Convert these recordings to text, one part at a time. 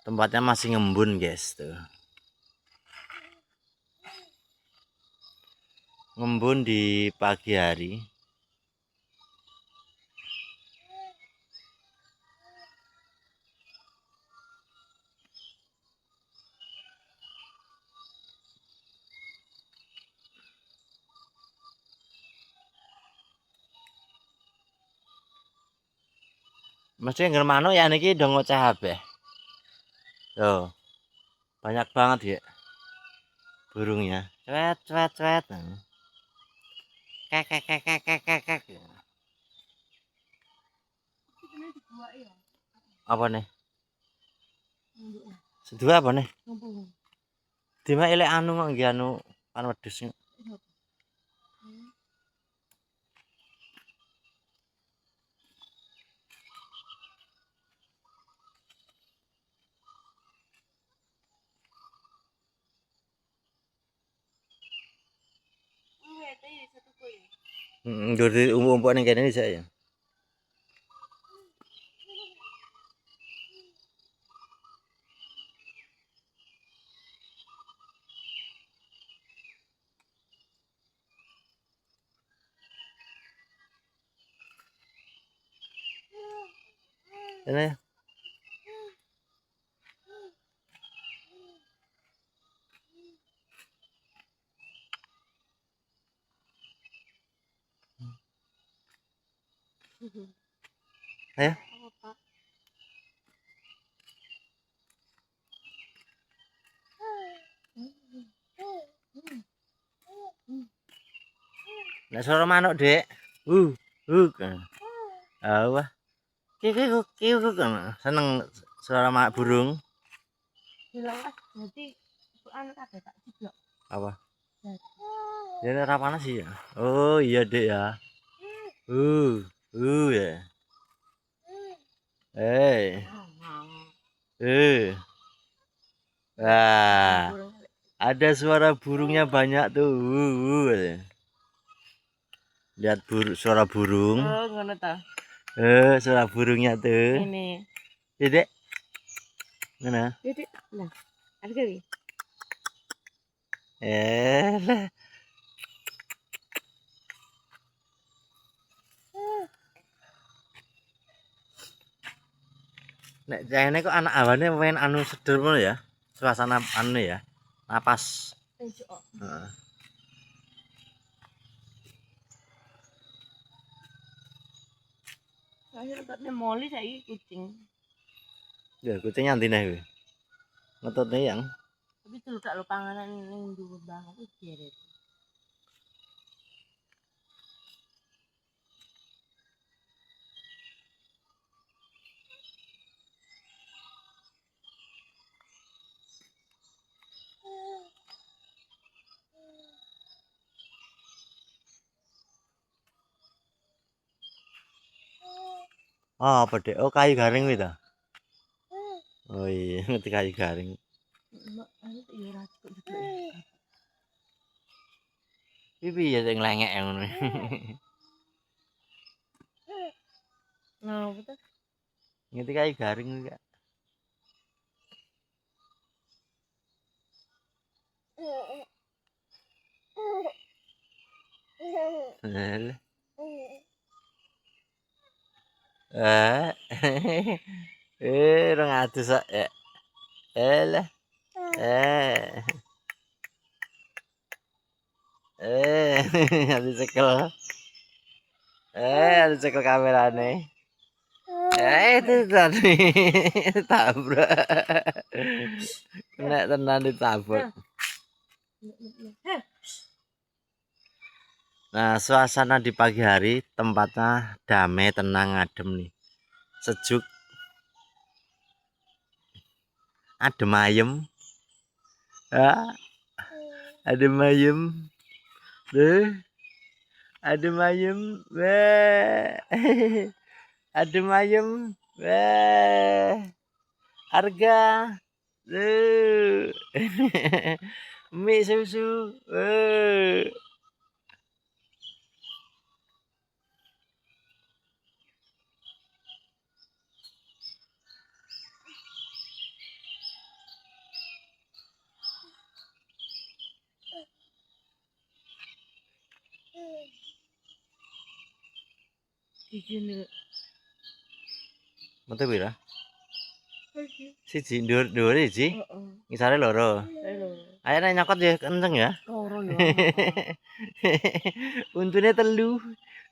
Tempatnya masih ngembun guys tuh. Ngembun di pagi hari. Mesti ngger manuk ya niki do ngoceh kabeh. Tuh. Banyak banget ya burungnya. Cuet cuet cuet. Kek kek kek kek kek kek kek. Apa nih? Sedua apa nih? Dima elek anu kok nggih anu kan wedhus. Nggur di umum-umum ning kene bisa ya. Ini ayo. Nek suara manuk, Dek. Uh, kan. Wah. Kiku kan seneng suara manuk burung. Bilang berarti anu kabeh tak jiblok. Apa? Ya ora panas sih ya. Oh, iya, Dek ya. Ya. Wah, ada suara burungnya banyak tuh. Lihat suara burung. Oh, ngono ta. Suara burungnya tuh. Ini. Dedek. Mana? Dedek. Nah, ada gawe. Lah. Nek jane kok anak awane main anu seder ngono ya. Suasana anu ya. Napas. Heeh. Saya tetepnya moli saiki kucing. Ya kucingnya antine kuwi. Ngetutne yang. Tapi celuk tak lo panganan ning dhuwur banget iki jeret. Oh, apa dek? Oh, kayu garing kuwi ta. Oh iya, ngerti kayu garing. Mak, anu ya ora cukup juga. Iki piye sing lengek ngono. Nah, betul. Ngerti kayu garing kuwi, Kak. Lah. Rong adus kok ya. Lah. Eh. Dicekel. Dicekel kamerane. Itu tadi tabrak. Nek tenan ditabrak. Nah, suasana di pagi hari tempatnya damai, tenang, adem nih. Sejuk. Adem ayem. Adem ayem. Adem ayem. Adem ayem. Harga. Mie susu. sini. Metu pira? Heeh. Siji dhuwur siji. Ngisare loro. Ayo nek nyokot ya kenceng ya. Loro ya. Untune telu.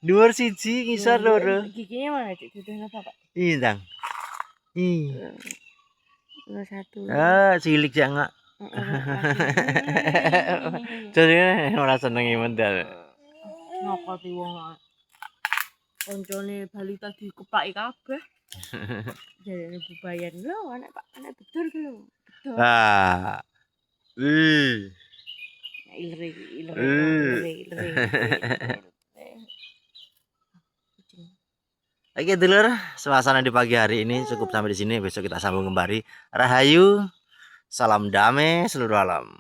Dhuwur siji, ngisor loro. Giginya mana, Cik? Giginya apa, Pak? Indang. Ih. Satu. Ah, cilik jangan. Jadi ora senengi mental. Ngokoti wong ae. Koncone balita dikeplaki kabeh. Jarene bubayan lho, anak Pak, anak bedur ki lho. Bedur. Ah. Ilre. Oke dulur, suasana di pagi hari ini cukup sampai di sini. Besok kita sambung kembali. Rahayu, salam damai seluruh alam.